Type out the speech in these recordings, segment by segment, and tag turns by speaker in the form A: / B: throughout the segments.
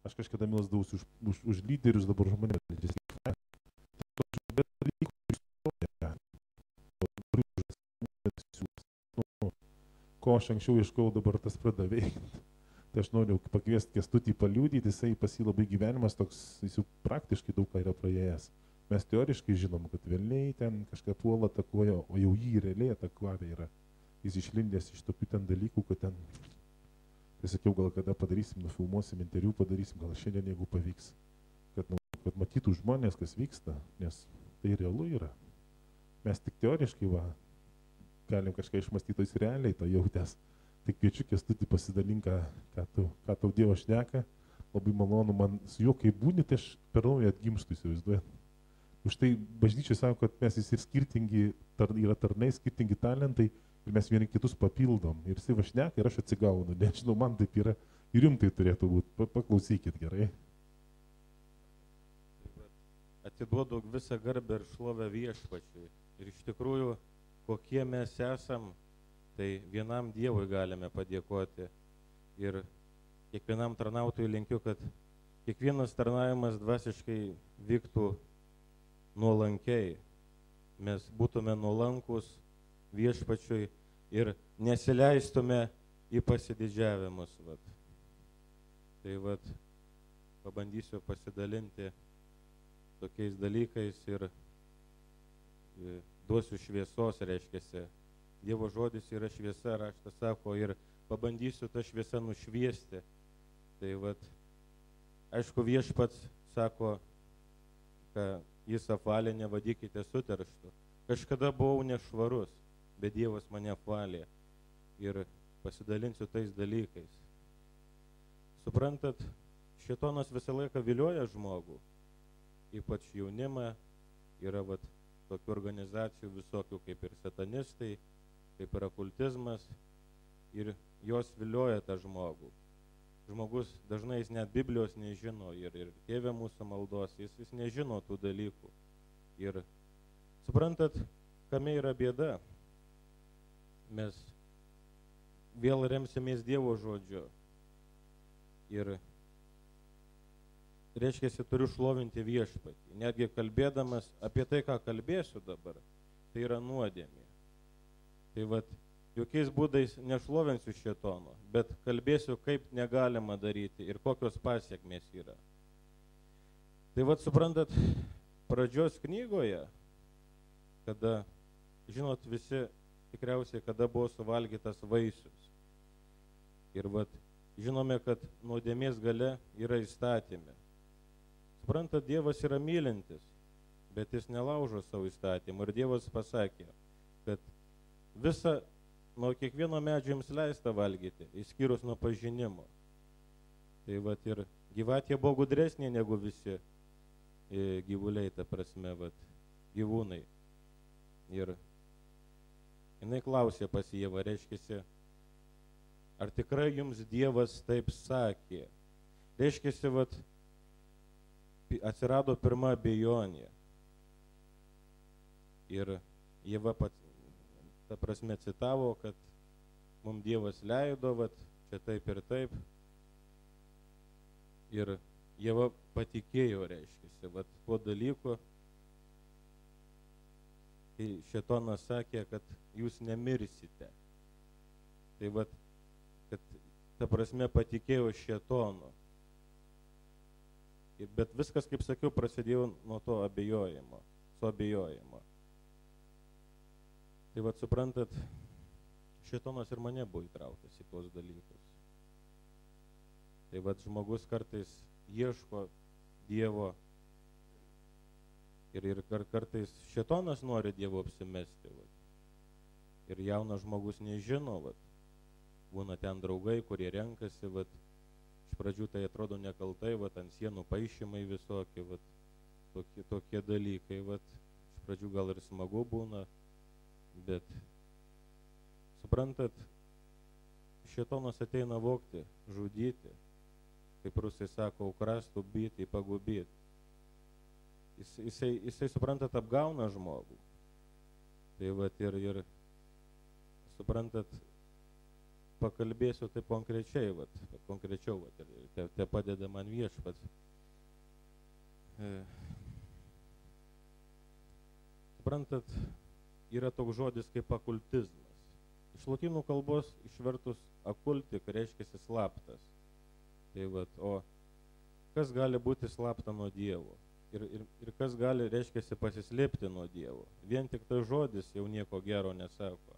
A: Aš kažkada melsdavausi už lyderius, dabar žmonėms. Ko aš anksčiau ieškojau, dabar tas pradeda veikti. Tai aš noriu pakviesti Kęstutį paliudyti, jisai pas jį labai gyvenimas toks, jis jau praktiškai daug ką yra praėjęs. Mes teoriškai žinom, kad velniai ten kažką puola atakuoja, o jau jį realiai atakuoja yra. Jis išlindęs iš tokių ten dalykų, kad ten, tai sakiau, gal kada padarysim, nufilmuosim, interviu padarysim, gal šiandien, jeigu pavyks, kad matytų žmonės, kas vyksta, nes tai realu yra. Mes tik teoriškai galim kažką išmastyti, jis realiai tą jautęs. Tai kviečiu Kęstutį pasidalink, ką tau Dievas šneka. Labai malonu, man su juo, kai būni, tai aš per naują atgimštų, įsivaizduojat. Už tai bažnyčiai sako, kad mes visi skirtingi, yra tarnai, skirtingi talentai ir mes vieni kitus papildom. Ir jisai šneka ir aš atsigaunu. Nežinau, man taip yra ir jums tai turėtų būti. Paklausykit, gerai.
B: Atiduodu visą garbę ir šlovę Viešpačiui. Ir iš tikrųjų, kokie mes esam, tai vienam Dievui galime padėkoti. Ir kiekvienam tarnautojui linkiu, kad kiekvienas tarnavimas dvasiškai vyktų nuolankiai. Mes būtume nuolankus Viešpačiui ir nesileistume į pasididžiavimus. Tai pabandysiu pasidalinti tokiais dalykais ir duosiu šviesos, reiškiasi. Dievo žodis yra šviesa, raštas sako, ir pabandysiu tą šviesą nušviesti. Tai aišku, Viešpats sako, kad jis apvalė, nevadykite suterštų. Kažkada buvau nešvarus, bet Dievas mane apvalė. Ir pasidalinsiu tais dalykais. Suprantat, šėtonas visą laiką vilioja žmogų, ypač jaunimą. Yra tokių organizacijų visokių kaip ir satanistai, kaip ir okultizmas, ir jos vilioja tą žmogų. Žmogus dažnai jis net Biblijos nežino ir Tėve mūsų maldos, jis nežino tų dalykų. Ir suprantat, kame yra bėda? Mes vėl remsimės Dievo žodžiu. Ir reiškiasi, turiu šlovinti Viešpatį. Netgi kalbėdamas apie tai, ką kalbėsiu dabar, tai yra nuodėmė. Tai jokiais būdais nešlovinsiu šėtono, bet kalbėsiu, kaip negalima daryti ir kokios pasiekmės yra. Tai suprantat, pradžios knygoje, kada, žinot visi tikriausiai, kada buvo suvalgytas vaisius. Ir žinome, kad nuodėmės galia yra įstatyme. Suprantat, Dievas yra mylintis, bet jis nelaužo savo įstatymų. Ir Dievas pasakė, kad visą nuo kiekvieno medžio jums leista valgyti, išskyrus nuo pažinimo. Tai ir gyvatė buvo gudresnė negu visi gyvuliai, ta prasme, gyvūnai. Ir jinai klausė pas Dievą, reiškiasi, ar tikrai jums Dievas taip sakė? Reiškiasi, atsirado pirma abejonė. Ir Ieva ta prasme citavo, kad mums Dievas leido, čia taip ir taip. Ir Ieva patikėjo, reiškiasi, tuo dalyku. Tai šėtonas sakė, kad jūs nemirsite. Tai kad ta prasme patikėjo šėtonu. Bet viskas, kaip sakiau, prasidėjo nuo to abejojimo, suabejojimo. Tai suprantat, šėtonas ir mane buvo įtraukęs į tuos dalykus. Tai žmogus kartais ieško Dievo ir kartais šėtonas nori Dievo apsimesti. Ir jaunas žmogus nežino, būna ten draugai, kurie renkasi, iš pradžių tai atrodo nekaltai, ant sienų paišymai visokie, tokie dalykai, iš pradžių gal ir smagu būna, bet suprantat, šėtonas ateina vogti, žudyti, kaip rusai sako, украсть, убить и погубить. Jisai suprantat, apgauna žmogų. Tai ir suprantat, pakalbėsiu taip konkrečiai, konkrečiau, ir te padeda man Viešpats. Suprantat, yra toks žodis kaip akultizmas. Iš lotynų kalbos išvertus akultik reiškia slaptas. Tai o kas gali būti slapta nuo Dievo? Ir kas gali, reiškia, pasislėpti nuo Dievo? Vien tik tai žodis jau nieko gero nesako.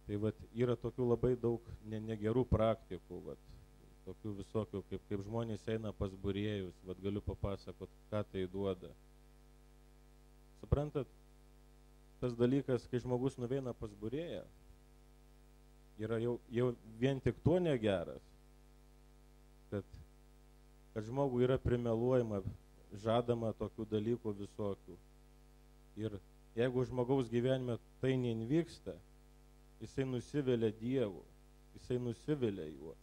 B: Tai yra tokių labai daug negerų praktikų, tokių visokių, kaip žmonės eina pas būrėjus, galiu papasakot, ką tai duoda. Suprantat, tas dalykas, kai žmogus nuveina pas būrėją, yra jau vien tik tuo negeras, kad žmogui yra primeluojama, žadama tokių dalykų visokių. Ir jeigu žmogaus gyvenime tai neįvyksta, jisai nusivilia Dievu, jisai nusivilia juo.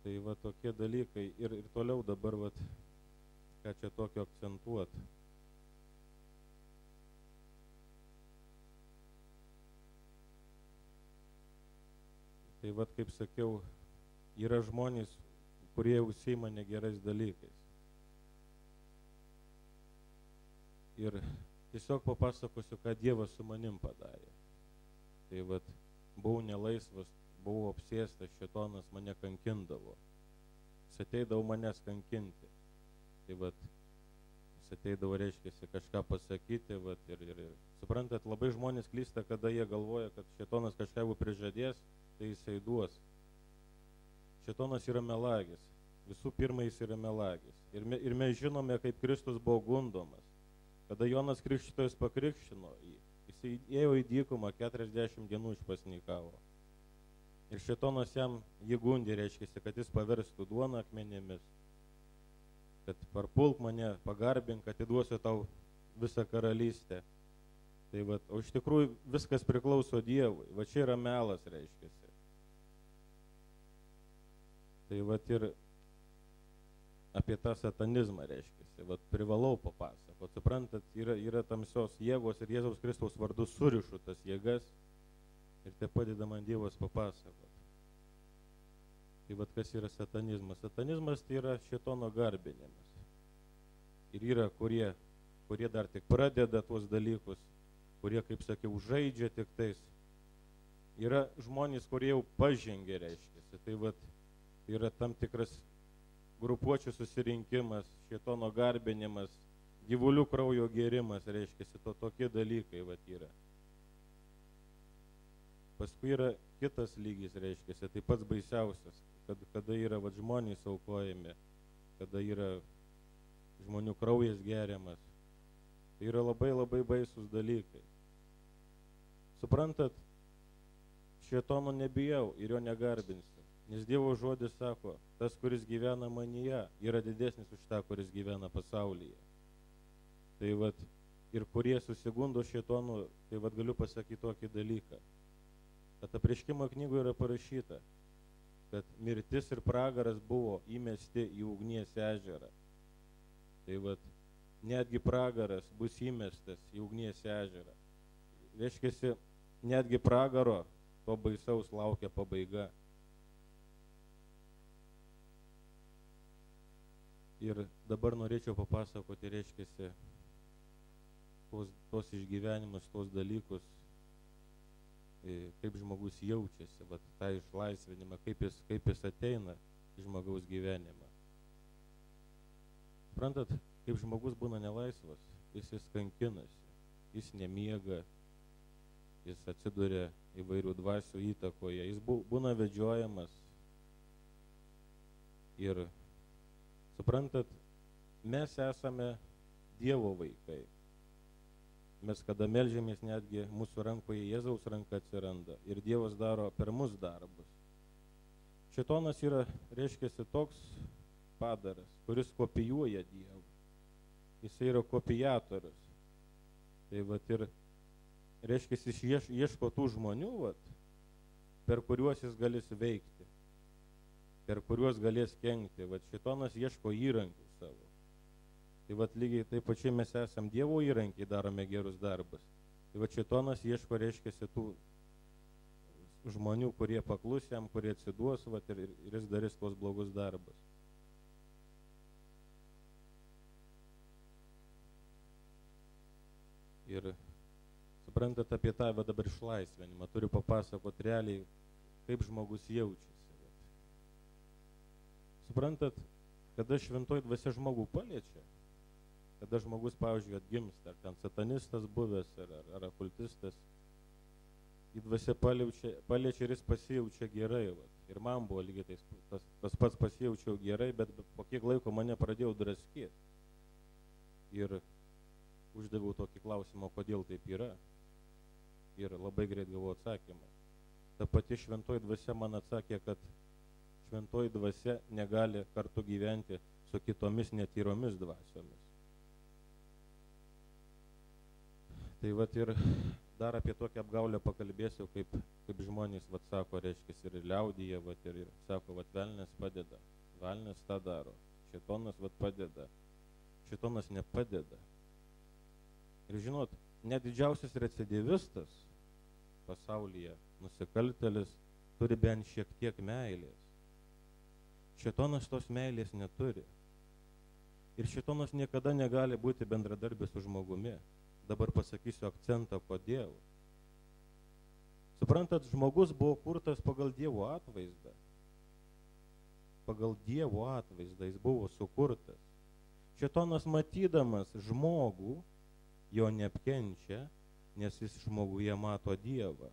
B: Tai tokie dalykai ir toliau dabar, ką čia tokio akcentuot. Tai kaip sakiau, yra žmonės, kurie užsiima negerais dalykais. Ir tiesiog papasakosiu, ką Dievas su manim padarė. Tai buvau nelaisvas, buvau apsėstas, šėtonas mane kankindavo. Jis ateidavo manęs kankinti. Tai jis ateidavo, reiškia, kažką pasakyti. Ir suprantat, labai žmonės klysta, kada jie galvoja, kad šėtonas kažką jau prižadės, tai jisai duos. Šėtonas yra melagis. Visų pirma, jis yra melagis. Ir mes žinome, kaip Kristus buvo gundomas. Kada Jonas Krikštytojas pakrikštino jį, jis ėjo į dykumą, 40 dienų išpasnikavo. Ir šėtonas jam jį gundė, reiškia, kad jis paverstų duoną akmenėmis, kad parpulk mane, pagarbink, atiduosiu tau visą karalystę. Tai o iš tikrųjų viskas priklauso Dievui. Čia yra melas, reiškia. Tai ir apie tą satanizmą, reiškia. Privalau papasakot. Suprantat, yra tamsios jėgos ir Jėzaus Kristaus vardu surišu tas jėgas ir te padeda man Dievas papasakot. Tai kas yra satanizmas? Satanizmas tai yra šėtono garbinimas. Ir yra, kurie dar tik pradeda tuos dalykus, kurie, kaip sakiau, žaidžia tik tais. Yra žmonės, kurie jau pažengė, reiškia. Tai yra tam tikras grupuočių susirinkimas, šėtono garbinimas, gyvulių kraujo gėrimas, reiškia, tokie dalykai yra. Paskui yra kitas lygis, reiškia, tai pats baisiausias, kada yra žmonės aukojami, kada yra žmonių kraujas geriamas. Tai yra labai labai baisus dalykai. Suprantat, šėtono nebijau ir jo negarbinsiu. Nes Dievo žodis sako, tas, kuris gyvena manyje, yra didesnis už tą, kuris gyvena pasaulyje. Tai ir kurie susigundo šėtonu, tai galiu pasakyti tokį dalyką. Kad Apreiškimo knygoje yra parašyta, kad mirtis ir pragaras buvo įmesti į ugnies ežerą. Tai netgi pragaras bus įmestas į ugnies ežerą. Reiškia, netgi pragaro to baisaus laukia pabaiga. Ir dabar norėčiau papasakoti, reiškia, tos išgyvenimus, tos dalykus, kaip žmogus jaučiasi, tą išlaisvinimą, kaip jis ateina į žmogaus gyvenimą. Suprantat, kaip žmogus būna nelaisvas, jis kankinasi, jis nemiega, jis atsiduria įvairių dvasių įtakoje, jis būna vedžiojamas. Ir suprantat, mes esame Dievo vaikai. Mes kada meldžiamės, netgi mūsų rankoje Jėzaus ranka atsiranda ir Dievas daro per mus darbus. Šėtonas yra, reiškia, toks padaras, kuris kopijuoja Dievą. Jis yra kopijatorius. Tai ir, reiškia, jis ieško tų žmonių, per kuriuos jis galės veikti, per kuriuos galės kenkti. Šėtonas ieško įrankių savo. Tai lygiai taip pačiai mes esam Dievo įrankiai, darome gerus darbus. Tai šėtonas ieško, reiškia, žmonių, kurie paklus jam, kurie atsiduos, vat, ir jis darys tuos blogus darbus. Ir suprantat, apie tą dabar išlaisvinimą, turiu papasakoti realiai, kaip žmogus jaučiasi. Suprantat, kada šventoji dvasia žmogų paliečia, kada žmogus, pavyzdžiui, atgimsta, ar ten satanistas buvęs, ar okultistas, į dvasia paliečia ir jis pasijaučia gerai. Va. Ir man buvo lygiai tas pats pasijaučiau gerai, bet po kiek laiko mane pradėjau draskyti. Ir uždaviau tokį klausimą, kodėl taip yra. Ir labai greit gavau atsakymą. Ta pati šventoji dvasia man atsakė, kad šventoji dvasia negali kartu gyventi su kitomis netyromis dvasiomis. Tai vat ir dar apie tokią apgaulę pakalbėsiu, kaip žmonės, vat sako, reiškia, ir liaudyje, vat ir sako, vat velnias padeda, velnias tą daro, šėtonas vat padeda, šėtonas nepadeda. Ir žinot, net didžiausias recidivistas pasaulyje, nusikaltėlis, turi bent šiek tiek meilės. Šėtonas tos meilės neturi. Ir šėtonas niekada negali būti bendradarbis su žmogumi. Dabar pasakysiu akcentą, kodėl. Suprantat, žmogus buvo kurtas pagal Dievo atvaizdą. Pagal Dievo atvaizdą jis buvo sukurtas. Šėtonas matydamas žmogų, jo neapkenčia, nes jis žmoguje mato Dievą.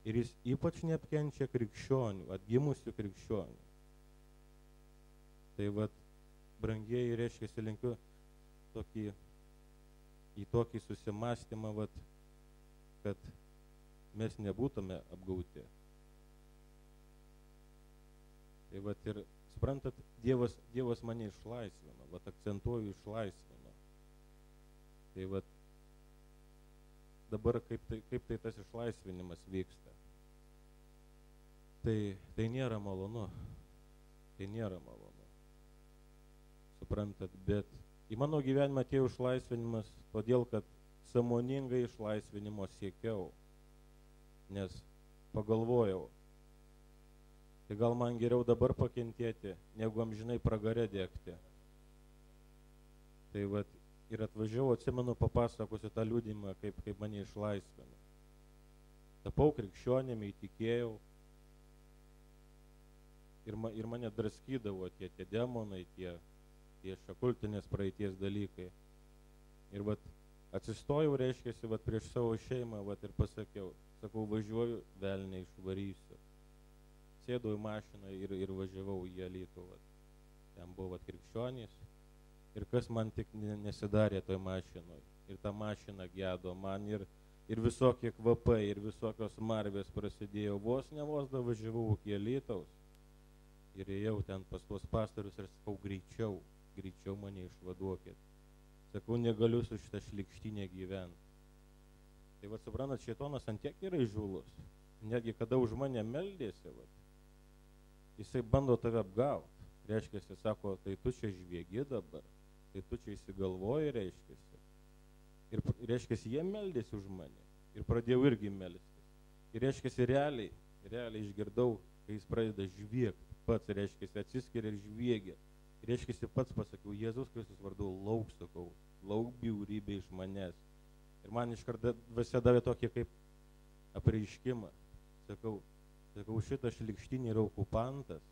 B: Ir jis ypač neapkenčia krikščionių, atgimusių krikščionių. Tai vat, brangieji, reiškia, linkiu į tokį susimastymą, vat, kad mes nebūtume apgauti. Tai vat ir, suprantat, Dievas mane išlaisvino, vat akcentuoju išlaisvino. Tai vat, dabar kaip tai tas išlaisvinimas vyksta. Tai nėra malonu. Tai nėra malonu. Suprantat, bet į mano gyvenimą atėjo išlaisvinimas, todėl kad sąmoningai išlaisvinimo siekiau, nes pagalvojau, tai gal man geriau dabar pakentėti, negu amžinai pragare degti. Tai vat, ir atvažiavau, atsimenu, papasakosiu tą liudymą, kaip mane išlaisvino. Tapau krikščionimi, įtikėjau, ir mane draskydavo tie demonai, tie okultinės praeities dalykai. Ir vat atsistojau, reiškiasi, vat prieš savo šeimą, vat ir pasakiau, sakau, važiuoju, velnią išvarysiu. Sėdau į mašiną ir važiavau į Alytų, vat. Ten buvo vat krikščionys. Ir kas man tik nesidarė toj mašinoj. Ir ta mašina gedo man, ir visokie kvapai, ir visokios marvės prasidėjo. Vos važiavau iki Alytaus. Ir ėjau ten pas tuos pastorius ir sakau, greičiau mane išvaduokit. Sakau, negaliu su šitą šlikštynę gyventi. Tai vat, suprantat, šėtonas ant tiek yra įžūlus. Netgi kada už mane meldėsi, vat, jisai bando tave apgauti. Reiškia, jis sako, tai tu čia žviegi dabar, tai tu čia įsigalvoji, reiškia. Ir reiškia, jie meldėsi už mane. Ir pradėjau irgi melstis. Ir reiškia, realiai išgirdau, kai jis pradeda žviegti. Pats, reiškia, atsiskiria ir žviegia. Reiškia, pats pasakiau, Jėzus Kristus vardu, lauk, sakau, lauk bjaurybė iš manęs. Ir man iškart dvasia davė tokį kaip apreiškimą. Sakau, šitas šlikštynė yra okupantas.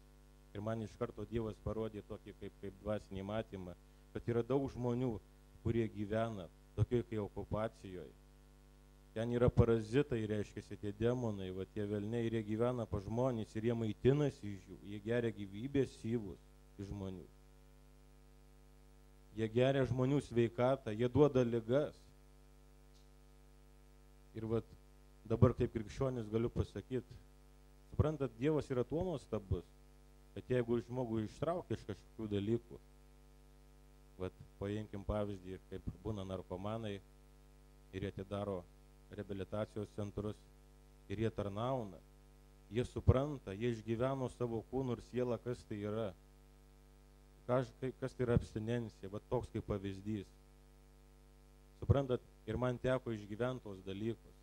B: Ir man iš karto Dievas parodė tokį kaip dvasinį matymą, kad yra daug žmonių, kurie gyvena tokioj kaip okupacijoje. Ten yra parazitai, reiškia, tie demonai, va, tie velniai, ir jie gyvena pa žmonės, ir jie maitinasi iš jų, jie geria gyvybės syvus iš žmonių. Jie geria žmonių sveikatą, jie duoda ligas. Ir va, dabar kaip krikščionis galiu pasakyti, suprantat, Dievas yra tuo nuostabus, kad jeigu žmogų ištraukia iš kažkokių dalykų, vat, paimkim pavyzdį, kaip būna narkomanai ir jie atidaro reabilitacijos centrus ir jie tarnauna, jie supranta, jie išgyveno savo kūnų ir sielą, kas tai yra, kas tai yra abstinencija, bet toks kaip pavyzdys. Suprantat, ir man teko išgyventi tos dalykus.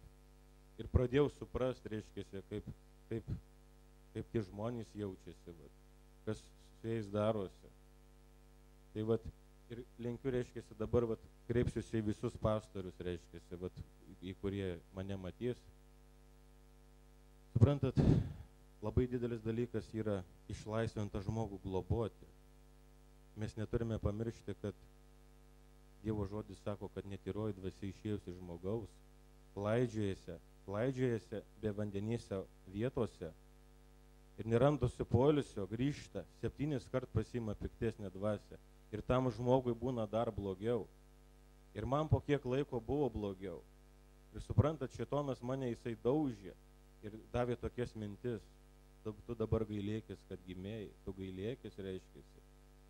B: Ir pradėjau suprasti, reiškia, kaip tie žmonės jaučiasi, vat, kas su jais darosi. Tai vat, ir linkiu, reiškiasi, dabar vat, kreipsiuosi į visus pastorius, reiškiasi, vat, į kurie mane matys. Suprantat, labai didelis dalykas yra išlaisvintą žmogų globoti. Mes neturime pamiršti, kad Dievo žodis sako, kad netyroji dvasia išėjusi žmogaus, klaidžiojasi be vandenyse vietose ir nerandosi poilsio, grįžta, 7 kart pasiima piktesnę dvasią ir tam žmogui būna dar blogiau. Ir man po kiek laiko buvo blogiau. Ir suprantat, šėtonas mane jisai daužė ir davė tokias mintis. Tu dabar gailėkis, kad gimėjai, tu gailėkis, reiškiasi.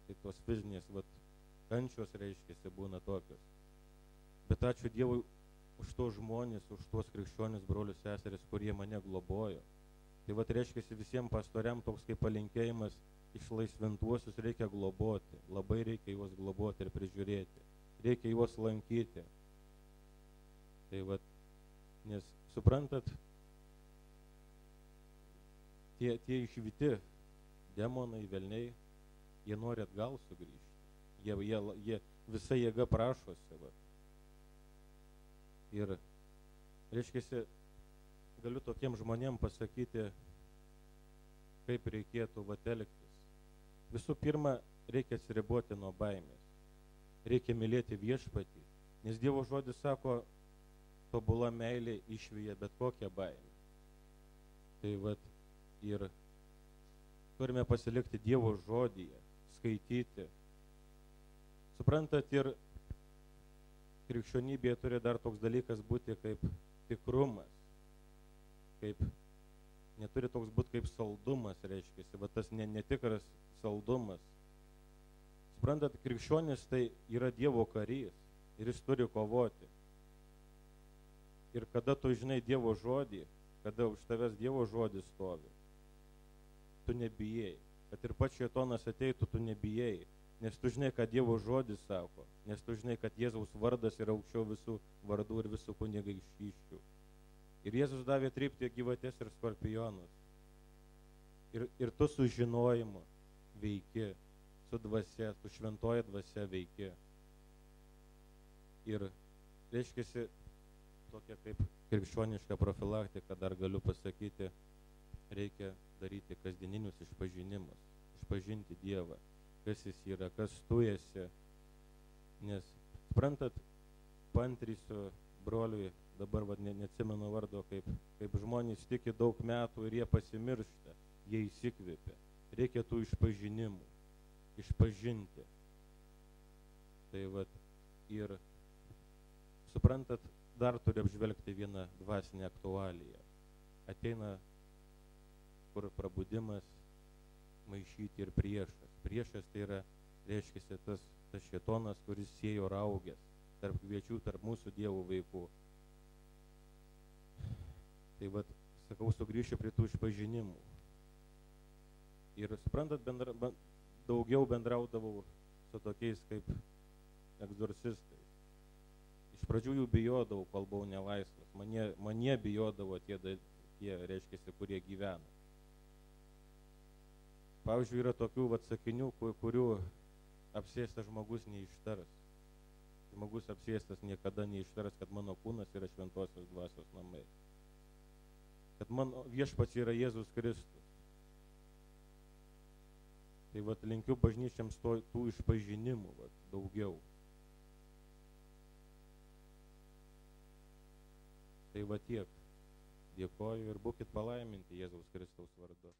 B: Tai tos fizinės kančios, reiškiasi, būna tokios. Bet ačiū Dievui už tos žmonės, už tuos krikščionis brolius seseris, kurie mane globojo. Tai reiškiasi visiems pastoriam toks kaip palinkėjimas, išlaisvintuosius reikia globoti, labai reikia juos globoti ir prižiūrėti, reikia juos lankyti. Tai nes suprantat, tie išvyti demonai, velniai, jie nori atgal sugrįžti. Jie visa jėga prašosi. Ir, reiškiasi, galiu tokiem žmonėm pasakyti, kaip reikėtų elgtis. Visų pirma, reikia atsiriboti nuo baimės. Reikia mylėti viešpatį, nes Dievo žodis sako, tobula meilė išvyja bet kokią baimę. Tai ir turime pasilikti Dievo žodyje, skaityti. Suprantat, ir krikščionybėje turi dar toks dalykas būti kaip tikrumas, neturi toks būti kaip saldumas, reiškiasi, tas netikras saldumas. Suprantat, krikščionis tai yra Dievo karys ir jis turi kovoti. Ir kada tu žinai Dievo žodį, kada už tavęs Dievo žodis stovi, tu nebijai. Kad ir pats šėtonas ateitų, tu nebijai. Nes tu žinai, kad Dievo žodis sako, nes tu žinai, kad Jėzaus vardas yra aukščiau visų vardų ir visų kunigaikštysčių. Ir Jėzus davė trypti gyvates ir skorpionus. Ir tu su žinojimu veiki, su dvasia, su šventoja dvasia veiki. Ir reiškiasi tokia kaip krikščioniška profilaktika, dar galiu pasakyti, reikia daryti kasdieninius išpažinimus, išpažinti Dievą. Kas jis yra, kas tu esi. Nes, suprantat, paantrysiu broliui, dabar neatsimenu vardo, kaip žmonės tiki daug metų ir jie pasimiršta, jie įsikvėpia. Reikia tų išpažinimų, išpažinti. Tai ir, suprantat, dar turi apžvelgti vieną dvasinę aktualiją. Ateina, kur prabudimas, maišyti ir priešas. Priešas tai yra, reiškiasi, tas šėtonas, kuris sėjo raugės tarp kviečių, tarp mūsų Dievo vaikų. Tai sakau, sugrįšiu prie tų išpažinimų. Ir suprantat, daugiau bendraudavau su tokiais kaip egzorcistais. Iš pradžių jų bijodavau, kol buvau nelaisvas. Mane bijodavo tie, reiškiasi, kurie gyvena. Pavyzdžiui, yra tokių sakinių, kurių apsėstas žmogus neištars. Žmogus apsėstas niekada neištars, kad mano kūnas yra šventosios dvasios namai. Kad mano viešpats yra Jėzus Kristus. Tai linkiu bažnyčiams tų išpažinimų daugiau. Tai tiek. Dėkoju ir būkit palaiminti Jėzaus Kristaus vardu.